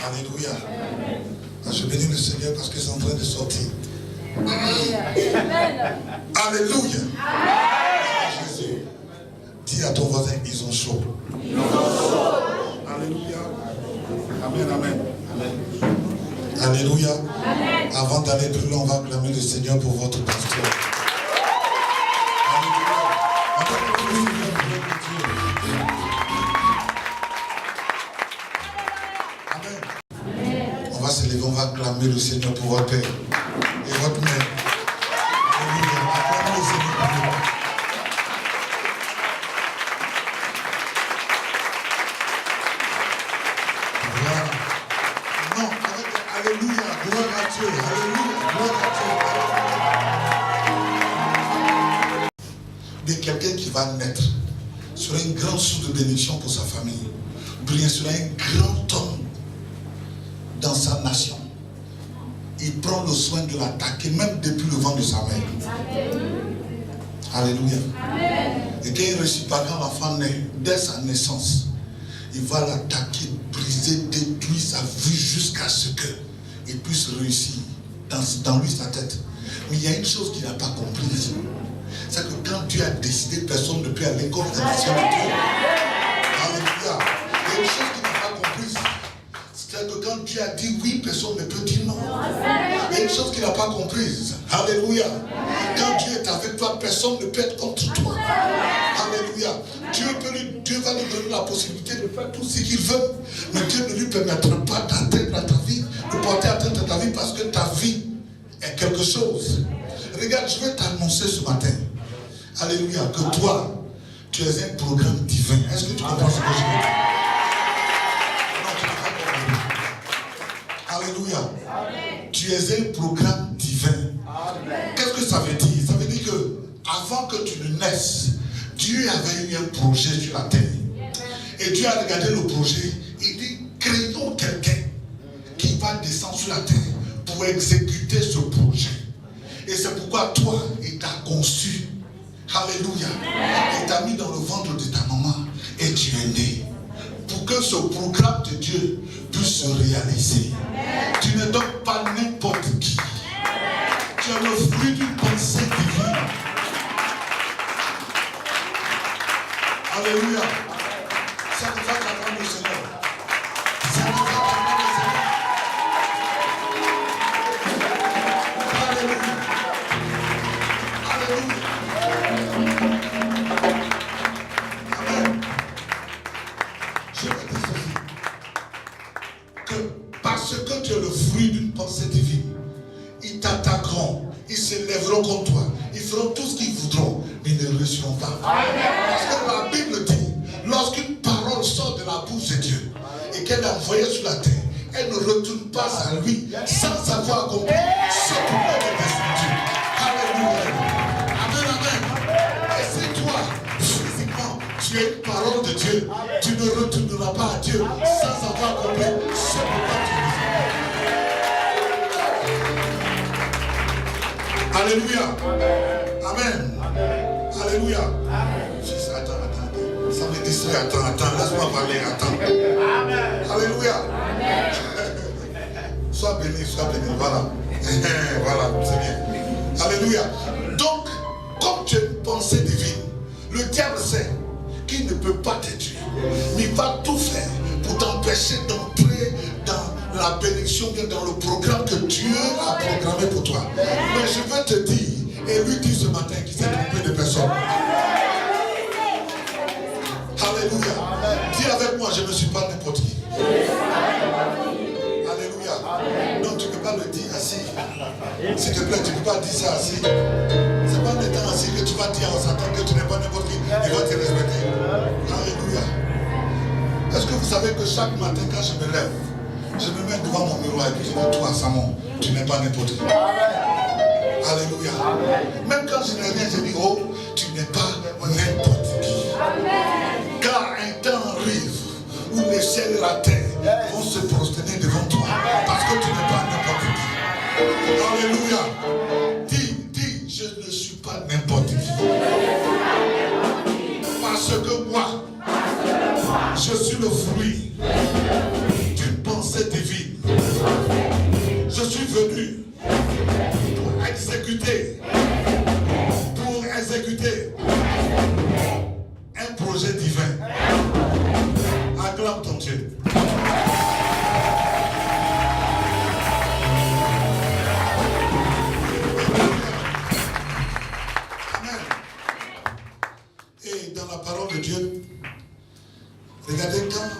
Alléluia. Je bénis le Seigneur parce que c'est en train de sortir. Alléluia. Jésus. Dis à ton voisin, ils ont chaud. Alléluia. Amen, amen. Alléluia. Avant d'aller plus loin, on va acclamer le Seigneur pour votre pasteur. Amen. On va se lever, on va acclamer le Seigneur pour votre père et votre mère. Alléluia. Acclamez le Seigneur pour vous. Voilà. Non, avec Alléluia, gloire à Dieu, Alléluia, gloire à Dieu. De quelqu'un qui va naître sera une grande source de bénédiction pour sa famille. Bien sera un grand homme dans sa nation. Il prend le soin de l'attaquer même depuis le ventre de sa mère. Alléluia. Et quand il ne réussit pas, quand l'enfant naît, dès sa naissance, il va l'attaquer, briser, détruire sa vie jusqu'à ce qu'il puisse réussir dans lui sa tête. Mais il y a une chose qu'il n'a pas comprise. C'est que quand Dieu a décidé, personne ne peut aller contre la nation de Dieu. Alléluia. Il y a une chose qu'il n'a pas comprise. C'est que quand Dieu a dit oui, personne ne peut dire non. Il y a une chose qu'il n'a pas comprise. Alléluia. Quand Dieu est avec toi, personne ne peut être contre toi. Alléluia. Dieu va lui donner la possibilité de faire tout ce qu'il veut. Mais Dieu ne lui permettra pas d'atteindre à ta vie, de porter atteinte à ta vie parce que ta vie est quelque chose. Regarde, je vais t'annoncer ce matin. Alléluia. Que toi, tu es un programme divin. Est-ce que tu comprends ce que je veux dire? Non, tu n'as pas compris. Alléluia. Tu es un programme divin. Qu'est-ce que ça veut dire? Ça veut dire que avant que tu ne naisses, Dieu avait eu un projet sur la terre. Et Dieu a regardé le projet. Il dit, créons quelqu'un qui va descendre sur la terre pour exécuter ce projet. Et c'est pourquoi toi, il t'a conçu. Alléluia. Il t'a mis dans le ventre de ta maman. Et tu es né. Pour que ce programme de Dieu puisse se réaliser. Tu ne donnes pas n'importe qui. Tu es le fruit d'une pensée divine. Alléluia. Ça te va t'attendre le Seigneur. Ça te va t'attendre le Seigneur. Alléluia. Alléluia. Amen. Je vais te dire que parce que tu es le fruit d'une pensée divine, ils t'attaqueront, ils se lèveront contre toi, ils feront tout ce qu'ils voudront, mais ils ne réussiront pas. Parce que la Bible dit, lorsqu'une parole sort de la bouche de Dieu et qu'elle est envoyée sur la terre, elle ne retourne pas à lui sans avoir accompli ce pourquoi elle est descendue. Alléluia. Amen, amen. Et si toi, physiquement, tu es une parole de Dieu, tu ne retourneras pas à Dieu sans avoir accompli ce pourquoi tu es descendu. Alléluia. Amen. Alléluia. Fils, attends. Ça me distrait. Attends. Laisse-moi parler. Attends. Alléluia. Sois béni. Voilà. Voilà, c'est bien. Alléluia. Donc, comme tu as une pensée divine, le diable sait qu'il ne peut pas te tuer. Mais il va tout faire pour t'empêcher d'entrer dans la bénédiction, dans le programme que Dieu a programmé pour toi. Mais je veux te dire, et lui dit ce matin qu'il s'est trompé de personne. Alléluia. Dis avec moi, je ne suis pas n'importe qui. Alléluia. Non, tu ne peux pas le dire assis. S'il te plaît, tu ne peux pas dire ça assis. C'est pas en étant assis que tu vas dire en s'attendant que tu n'es pas n'importe qui. Il va te respecter. Alléluia. Est-ce que vous savez que chaque matin, quand je me lève, je me mets devant mon miroir et puis je dis, toi, Samon, tu n'es pas n'importe qui. Alléluia. Même quand je n'ai rien, je dis, oh, tu n'es pas n'importe qui. Car un temps arrive où les ciels et la terre vont se prosterner devant toi parce que tu n'es pas n'importe qui. Alléluia. Dis, je ne suis pas n'importe qui. Parce que moi, je suis le fruit d'une pensée divine. Je suis venu pour exécuter un projet divin. Acclame ton Dieu. Amen. Et dans la parole de Dieu, regardez quand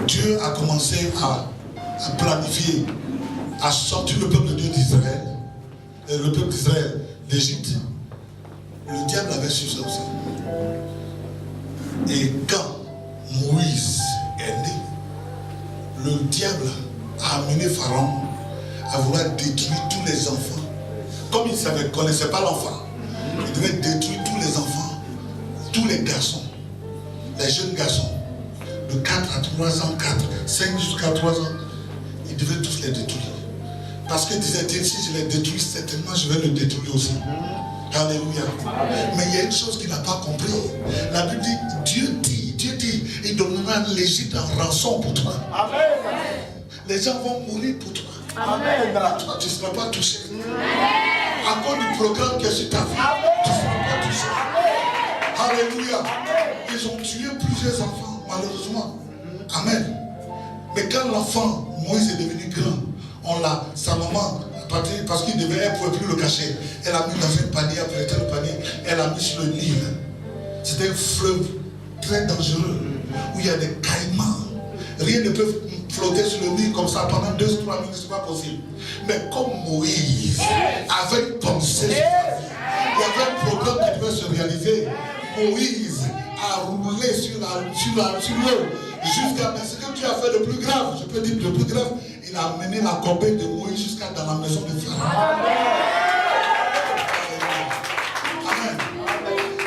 Dieu a commencé à planifier, à sortir le peuple de Dieu d'Israël, le peuple d'Israël d'Égypte, le diable avait su ça aussi. Et quand Moïse est né, le diable a amené Pharaon à vouloir détruire tous les enfants. Comme il ne connaissait pas l'enfant, il devait détruire tous les enfants, tous les garçons, les jeunes garçons, de 4 à 3 ans, 5 jusqu'à 3 ans, il devait tous les détruire. Parce qu'il disait, si je les détruis, certainement je vais le détruire aussi. Alléluia. Mais il y a une chose qu'il n'a pas compris. La Bible dit, Dieu dit, il donnera l'Égypte en rançon pour toi. Amen. Les gens vont mourir pour toi. Amen. Toi, tu ne seras pas touché. Amen. À cause du programme qui est sur ta vie, tu ne seras pas touché. Alléluia. Ils ont tué plusieurs enfants, malheureusement. Amen. Mais quand l'enfant, Moïse est devenu grand, sa maman, parce qu'il elle ne pouvait plus le cacher, elle a mis dans un panier, après le panier, elle a mis sur le Nil. C'était un fleuve très dangereux, où il y a des caïmans. Rien ne peut flotter sur le Nil comme ça pendant 2-3 minutes, ce n'est pas possible. Mais comme Moïse avait une pensée, il y avait un programme qui devait se réaliser. Moïse a roulé sur l'eau jusqu'à ce que Dieu a fait le plus grave. Je peux dire le plus grave, il a amené la corbeille de Moïse jusqu'à dans la maison de Pharaon. Amen.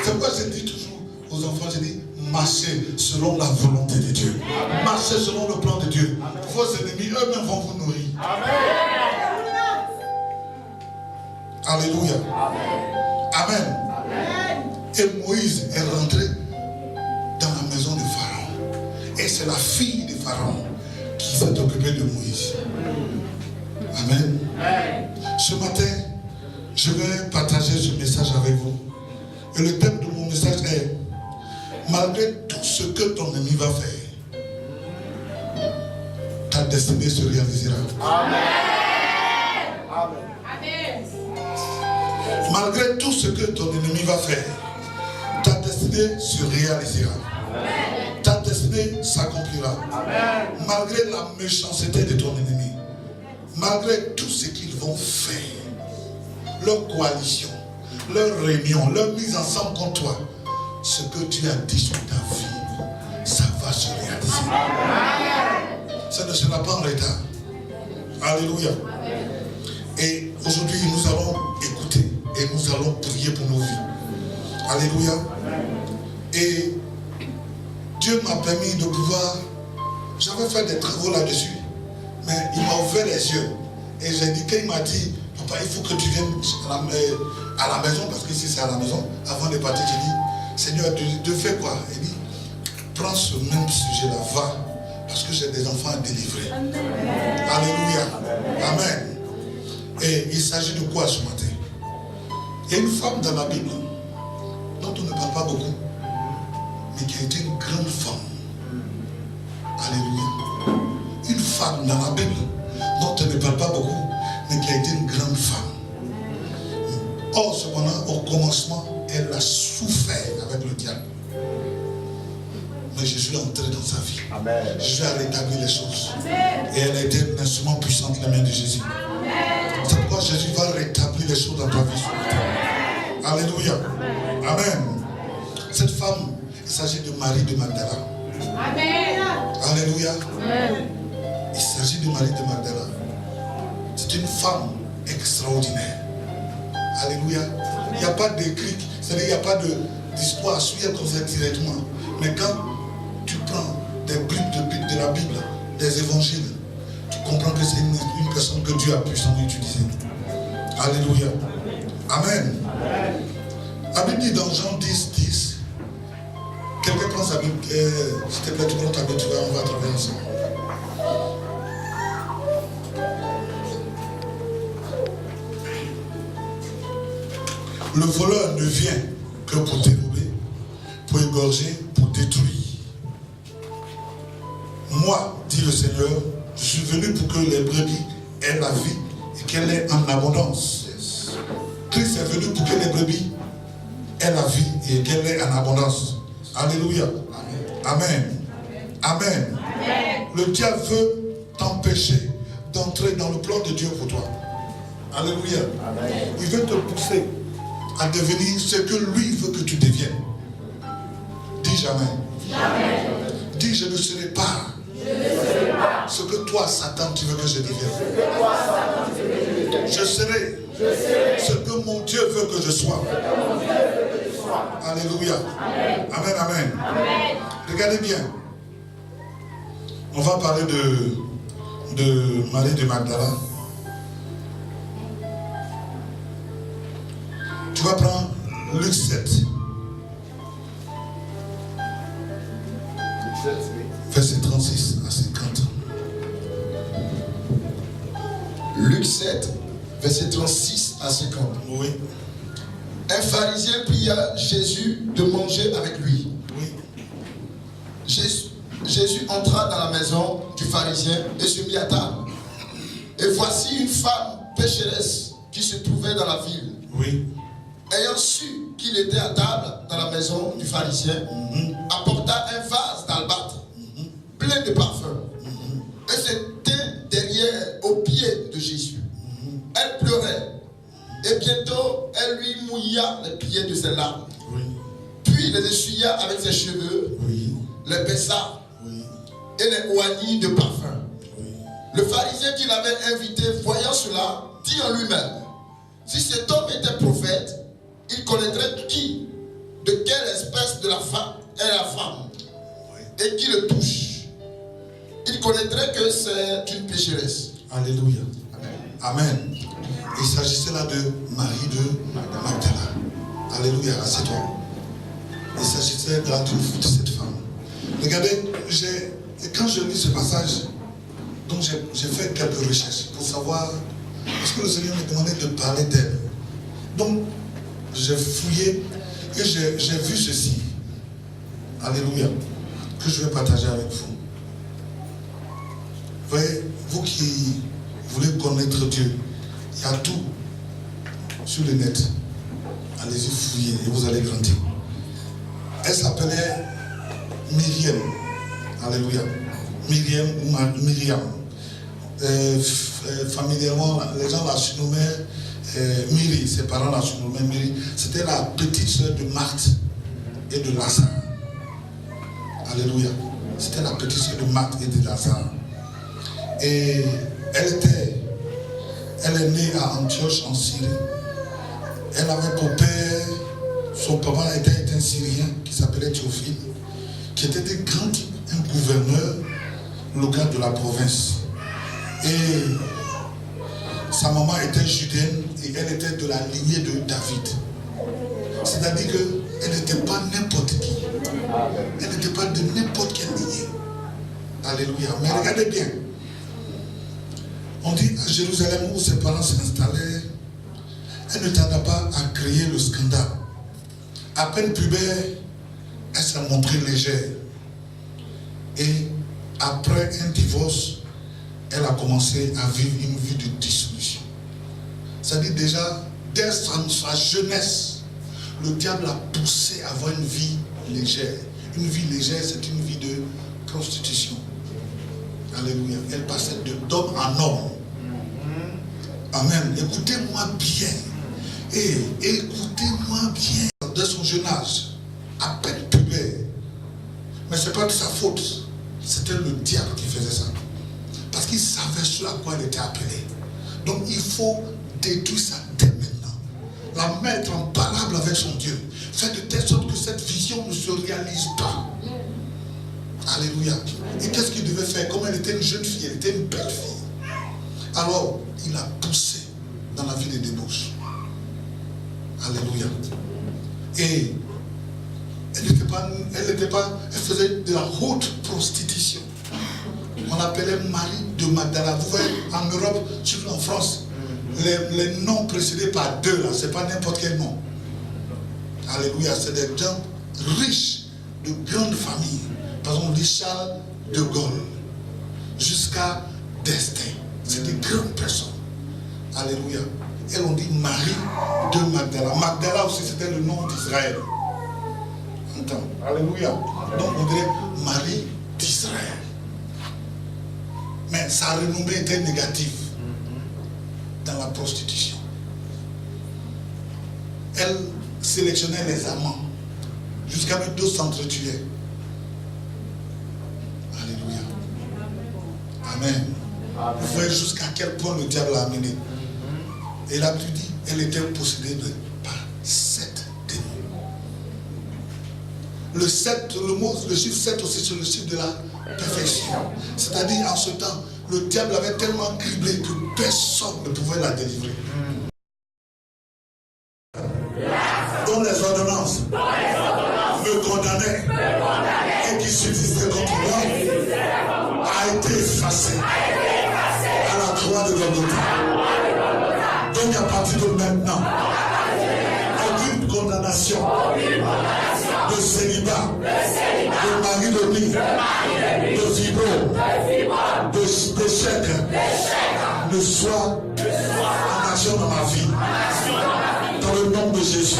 C'est pourquoi je dis toujours aux enfants, je dis, marchez selon la volonté de Dieu. Marchez selon le plan de Dieu. Vos ennemis eux-mêmes vont vous nourrir. Alléluia. Amen. Et Moïse est rentré dans la maison de Pharaon. Et c'est la fille de Pharaon qui s'est occupée de Moïse. Amen. Ce matin, je vais partager ce message avec vous. Et le thème de mon message est: malgré tout ce que ton ennemi va faire, ta destinée se réalisera. Amen. Amen. Malgré tout ce que ton ennemi va faire, ta destinée se réalisera. Amen. Ta destinée s'accomplira. Malgré la méchanceté de ton ennemi, malgré tout ce qu'ils vont faire, leur coalition, leur réunion, leur mise ensemble contre toi, ce que tu as dit sur ta vie, ça va se réaliser. Amen. Ça ne sera pas en retard. Alléluia. Amen. Et aujourd'hui, nous allons écouter et nous allons prier pour nos vies. Alléluia. Amen. Et Dieu m'a permis de pouvoir... J'avais fait des travaux là-dessus, mais il m'a ouvert les yeux. Et j'ai dit, quand il m'a dit, papa, il faut que tu viennes à la maison, parce que ici c'est à la maison. Avant de partir, j'ai dit, Seigneur, Dieu fait quoi? Il dit, prends ce même sujet-là, va, parce que j'ai des enfants à délivrer. Amen. Alléluia. Amen. Et il s'agit de quoi ce matin? Il y a une femme dans la Bible dont on ne parle pas beaucoup, mais qui a été une grande femme. Alléluia. Une femme dans la Bible dont on ne parle pas beaucoup, mais qui a été une grande femme. Or, cependant, au commencement, elle a souffert avec le diable. Mais Jésus est entré dans sa vie. Amen. Jésus a rétabli les choses. Amen. Et elle a été un instrument puissant de la main de Jésus. Amen. C'est pourquoi Jésus va rétablir les choses dans ta vie. Amen. Alléluia. Amen. Amen. Cette femme, il s'agit de Marie de Magdala. Amen. Alléluia. Amen. Il s'agit de Marie de Magdala. C'est une femme extraordinaire. Alléluia. Il n'y a pas d'écrit, c'est-à-dire il n'y a pas d'histoire à suivre comme ça directement. Mais quand tu prends des bribes de la Bible, des évangiles, tu comprends que c'est une personne que Dieu a puissamment utilisée. Alléluia. Amen. La Bible dit dans Jean 10, 10, quelqu'un prend sa Bible, s'il te plaît, tu prends ta Bible, on va travailler ensemble. Le voleur ne vient que pour dérober, pour égorger, pour détruire. Moi, dit le Seigneur, je suis venu pour que les brebis aient la vie et qu'elle ait en abondance. Yes. Christ est venu pour que les brebis aient la vie et qu'elle ait en abondance. Alléluia. Amen. Amen. Amen. Amen. Le diable veut t'empêcher d'entrer dans le plan de Dieu pour toi. Alléluia. Amen. Il veut te pousser à devenir ce que lui veut que tu deviennes. Dis jamais. Jamais. Dis je ne serai pas ce que toi, Satan, tu veux que je devienne. Je serai ce que mon Dieu veut que je sois. Alléluia. Amen. Amen, amen. Amen. Regardez bien. On va parler de Marie de Magdala. Tu vas prendre Luc 7. Verset 36 à 50. Luc 7, verset 36 à 50. Oui. Un pharisien pria Jésus de manger avec lui. Oui. Jésus entra dans la maison du pharisien et se mit à table. Et voici une femme pécheresse qui se trouvait dans la ville. Oui. Ayant su qu'il était à table dans la maison du pharisien, apporta un vase d'albâtre plein de parfums et se tint derrière aux pieds de Jésus. Elle pleurait et bientôt elle lui mouilla les pieds de ses larmes. Oui. Puis les essuya avec ses cheveux, Oui. les baisa Oui. et les oignit de parfum. Oui. Le pharisien qui l'avait invité, voyant cela, dit en lui-même: si cet homme était prophète, il connaîtrait de quelle espèce de la femme est la femme et qui le touche. Il connaîtrait que c'est une pécheresse. Alléluia. Amen. Il s'agissait là de Marie de Magdala. Alléluia. Assieds-toi. Il s'agissait de cette femme. Regardez, quand je lis ce passage, donc j'ai fait quelques recherches pour savoir, parce que le Seigneur m'a demandé de parler d'elle. Donc, j'ai fouillé et j'ai vu ceci. Alléluia. Que je vais partager avec vous. Vous voyez, vous qui voulez connaître Dieu, il y a tout sur le net. Allez-y fouiller et vous allez grandir. Elle s'appelait Myriam. Alléluia. Myriam ou Myriam. Familièrement, les gens la surnommaient Myri. Ses parents la surnommaient Myri. C'était la petite sœur de Marthe et de Lazare. Alléluia. C'était la petite sœur de Marthe et de Lazare. Et elle est née à Antioche en Syrie. Elle avait pour père, son papa était un Syrien qui s'appelait Théophile, qui était un gouverneur local de la province. Et sa maman était judaine et elle était de la lignée de David. C'est-à-dire qu'elle n'était pas n'importe qui. Elle n'était pas de n'importe quelle lignée. Alléluia. Mais regardez bien. On dit à Jérusalem où ses parents s'installaient, elle ne tarda pas à créer le scandale. À peine pubère, elle s'est montrée légère. Et après un divorce, elle a commencé à vivre une vie de dissolution. C'est-à-dire déjà, dès sa jeunesse, le diable l'a poussée à avoir une vie légère. Une vie légère, c'est une vie de prostitution. Alléluia. Elle passait d'homme en homme. Amen. Écoutez-moi bien. Et écoutez-moi bien. Dès son jeune âge, à peine pubère. Mais ce n'est pas de sa faute. C'était le diable qui faisait ça. Parce qu'il savait sur à quoi elle était appelée. Donc il faut détruire ça dès maintenant. La mettre en parable avec son Dieu. Faire de telle sorte que cette vision ne se réalise pas. Alléluia. Et qu'est-ce qu'il devait faire? Comme elle était une jeune fille, elle était une belle fille. Alors, il a poussé dans la vie des débauches. Alléluia. Et elle faisait de la haute prostitution. On l'appelait Marie de Magdala. Vous voyez, en Europe, surtout en France, les noms précédés par deux, là, c'est pas n'importe quel nom. Alléluia, c'est des gens riches, de grandes familles. Par exemple, Richard de Gaulle, jusqu'à d'Estaing. C'est des grandes personnes. Alléluia. Elles ont dit Marie de Magdala. Magdala aussi, c'était le nom d'Israël. Entends. Alléluia. Donc on dirait Marie d'Israël. Mais sa renommée était négative dans la prostitution. Elle sélectionnait les amants jusqu'à ce que d'autres s'entretuaient. Alléluia. Amen. Vous voyez jusqu'à quel point le diable l'a amené. Et là, tu dis, elle était possédée par 7 démons. Le 7, le chiffre 7 aussi, c'est le chiffre de la perfection. C'est-à-dire, en ce temps, le diable avait tellement criblé que personne ne pouvait la délivrer. Dont les ordonnances me condamnaient et qui subsistaient contre moi a été effacé à la croix de Golgotha. Donc à partir de maintenant, aucune condamnation de célibat, de maridomie, de fibro, d'échec ne soit en action dans ma vie. Dans le nom de Jésus.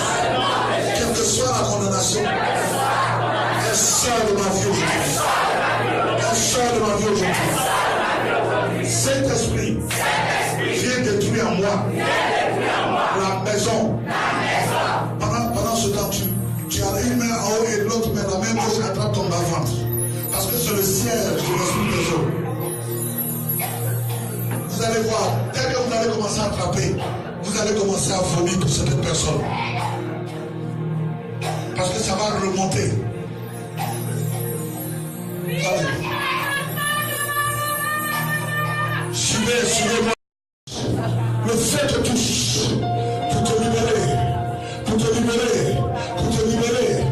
Quelle que soit la condamnation, elle sort de ma vie aujourd'hui. Elle sort de ma vie aujourd'hui. Saint-Esprit, viens détruire en moi la maison. Pendant ce temps, tu as une main en haut et l'autre main, la main gauche attrape ton bas-ventre. Parce que c'est le siège de l'esprit des eaux. Vous allez voir, dès que vous allez commencer à attraper, vous allez commencer à vomir pour cette personne. Parce que ça va remonter. Allez. Suivez-moi. Le fait te touche pour te libérer, pour te libérer, pour te libérer.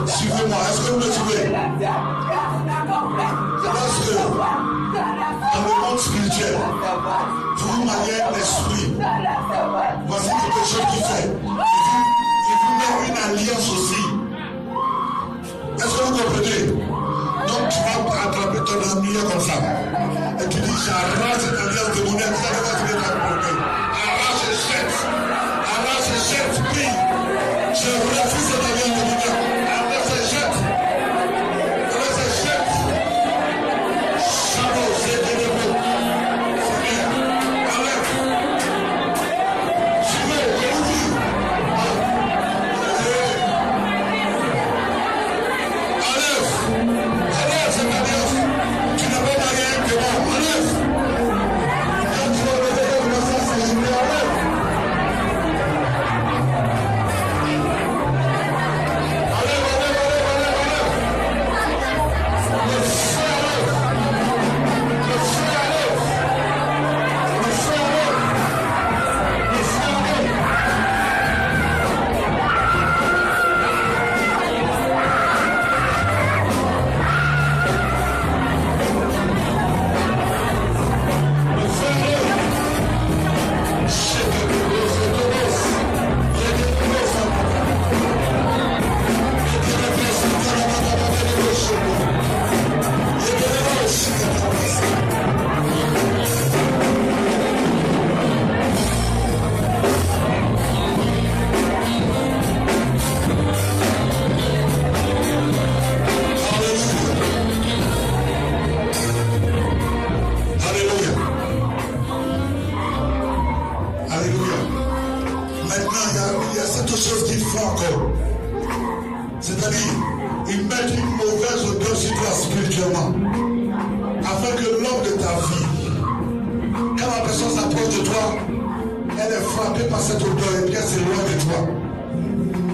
Suivez-moi, est-ce que vous me suivez? Lorsque, dans le monde spirituel, vous maniez l'esprit, voici quelque chose qui fait. Il vous met une alliance aussi. Est-ce que vous comprenez? Donc tu vas attraper ton ami comme ça. Et tu dis, j'arrache cette alliance démoniaque, ça va se mettre à côté. Arrache et jette. Arrache et jette, prie. Je refuse cette alliance démoniaque. Je maintenant, il y a cette chose qu'ils font encore. C'est-à-dire, ils mettent une mauvaise odeur sur toi spirituellement. Afin que l'homme de ta vie, quand la personne s'approche de toi, elle est frappée par cette odeur et puis elle s'éloigne de toi.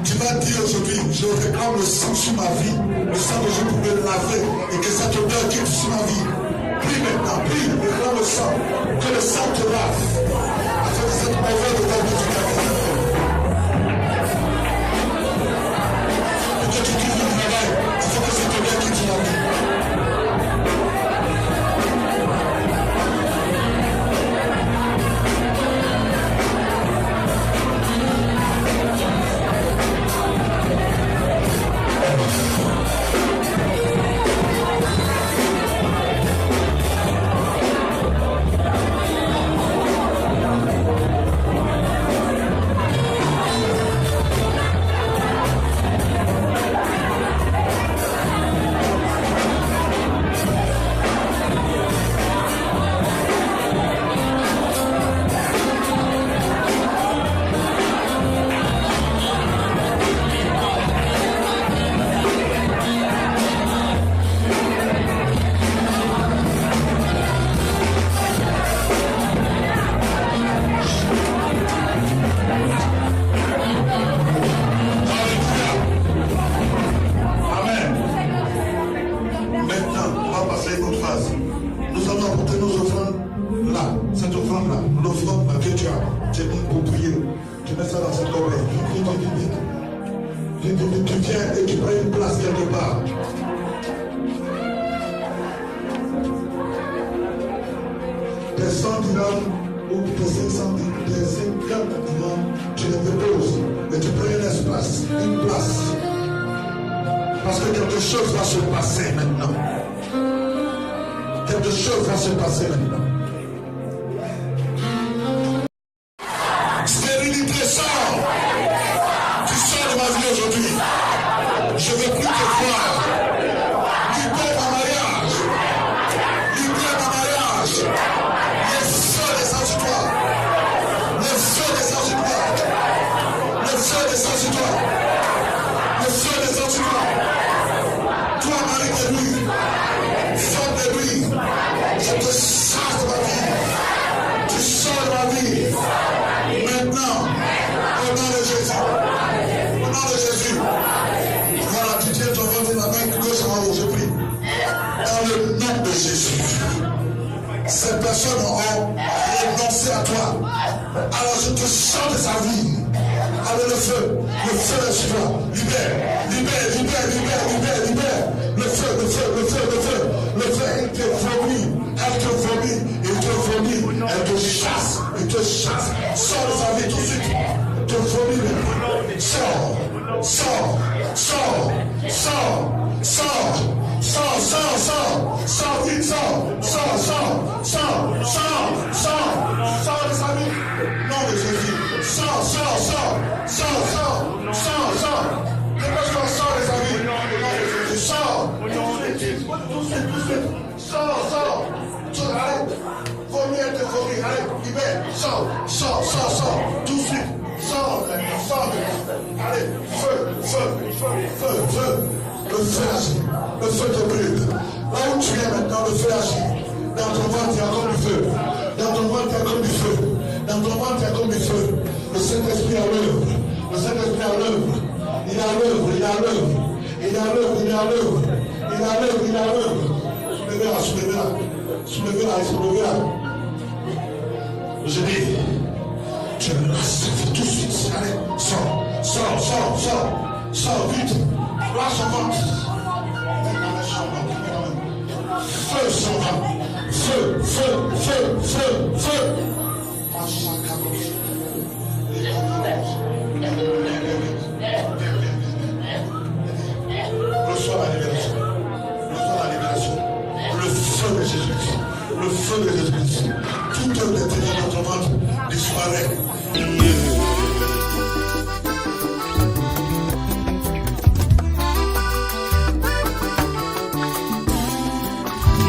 Tu vas dire aujourd'hui, je réclame le sang sur ma vie, le sang de Jésus pour me laver et que cette odeur quitte sur ma vie. Prie maintenant, prie, réclame le sang, que le sang te lave, afin que cette mauvaise odeur quitte ta vie. Et que tu quittes le travail, il faut que cette odeur quitte la vie.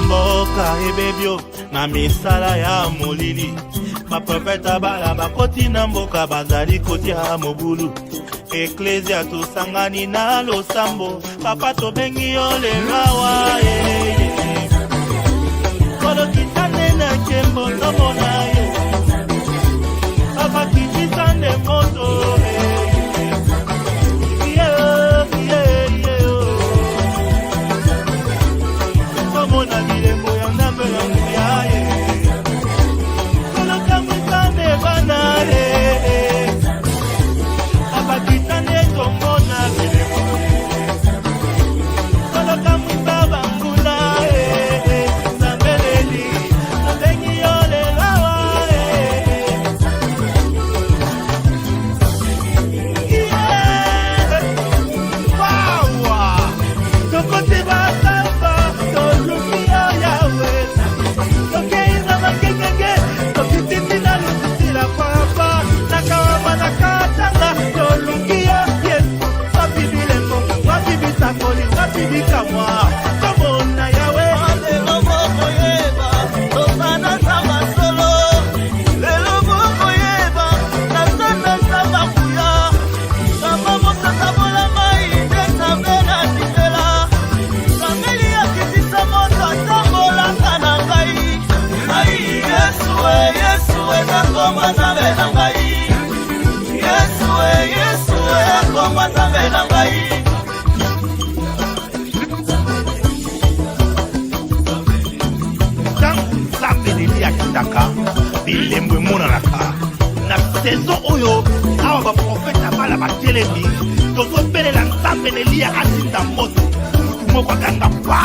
Mboka ebebio na misala ya molili baprofeta bala bakoti na mboka bazali kotia mobulu. Eklesia tosangani na losambo, papa tobengi yo lelawa kolo kitane na kembo tomona yo, papa kitisande moto tomona bilembo ya ndambe ya nguya kolo kamwisane bana papa kitane tomona bilembo kolo kamwisa bangula zambeleli tobengi yo lelawa wawa tokote basamba tolukiyo yawe tokeiza makekeke tokitimina lusisila papa nakawama nakatanga tolukiyo yesu wapibilembo wapibisakoli wapibikamwa tomona yawe lelo bokoyeba tosana samba solo lelo bokoyeba nasana samba kuya samba mosasa bolamai ndesambena titela sambeli yakitisa moto atambolaka na ngai ngai yesue nakoma nzambe na ngai yesue nakoma nzambe na ngai nzambe leli akitaka bilembo emonanaka na saison oyo awa baprofeta bala batelemi tozobelela nzambe leli atinda moto mutu moko akanga pa